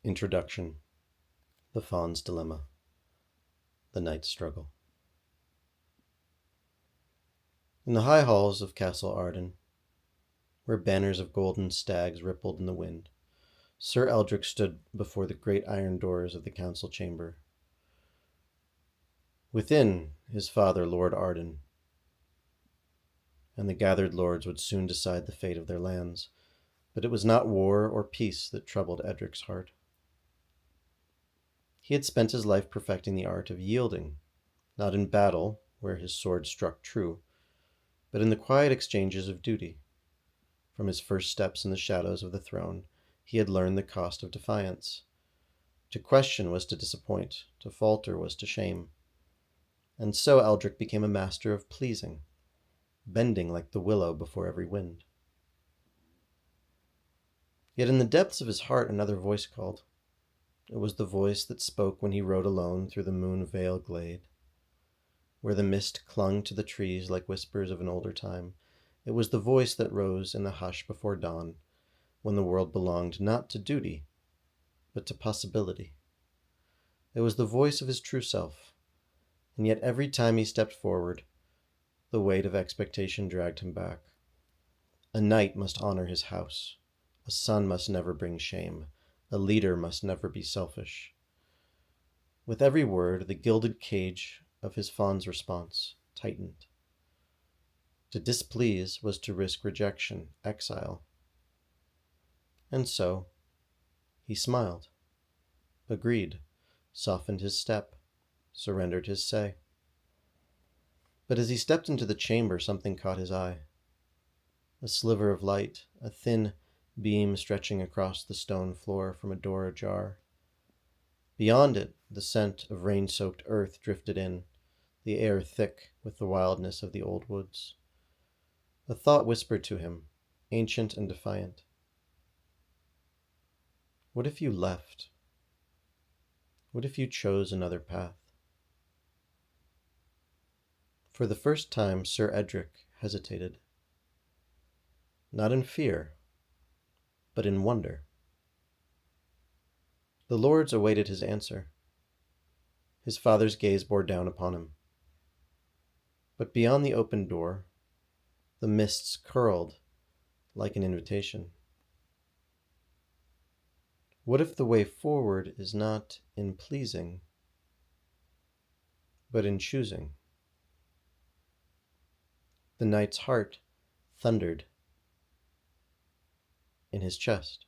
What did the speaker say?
Introduction. The Fawn's Dilemma. The Knight's Struggle. In the high halls of Castle Arden, where banners of golden stags rippled in the wind, Sir Eldric stood before the great iron doors of the council chamber. Within, his father, Lord Arden, and the gathered lords would soon decide the fate of their lands, but it was not war or peace that troubled Edric's heart. He had spent his life perfecting the art of yielding, not in battle, where his sword struck true, but in the quiet exchanges of duty. From his first steps in the shadows of the throne, he had learned the cost of defiance. To question was to disappoint, to falter was to shame. And so Eldric became a master of pleasing, bending like the willow before every wind. Yet in the depths of his heart another voice called. It was the voice that spoke when he rode alone through the moon-veiled glade, where the mist clung to the trees like whispers of an older time. It was the voice that rose in the hush before dawn, when the world belonged not to duty, but to possibility. It was the voice of his true self, and yet every time he stepped forward, the weight of expectation dragged him back. A knight must honor his house. A son must never bring shame. A leader must never be selfish. With every word, the gilded cage of his fawn's response tightened. To displease was to risk rejection, exile. And so, he smiled, agreed, softened his step, surrendered his say. But as he stepped into the chamber, something caught his eye. A sliver of light, a thin beam stretching across the stone floor from a door ajar. Beyond it, the scent of rain-soaked earth drifted in, the air thick with the wildness of the old woods. A thought whispered to him, ancient and defiant. What if you left? What if you chose another path? For the first time, Sir Edric hesitated. Not in fear, but in wonder. The lords awaited his answer. His father's gaze bore down upon him. But beyond the open door, the mists curled like an invitation. What if the way forward is not in pleasing, but in choosing? The knight's heart thundered in his chest.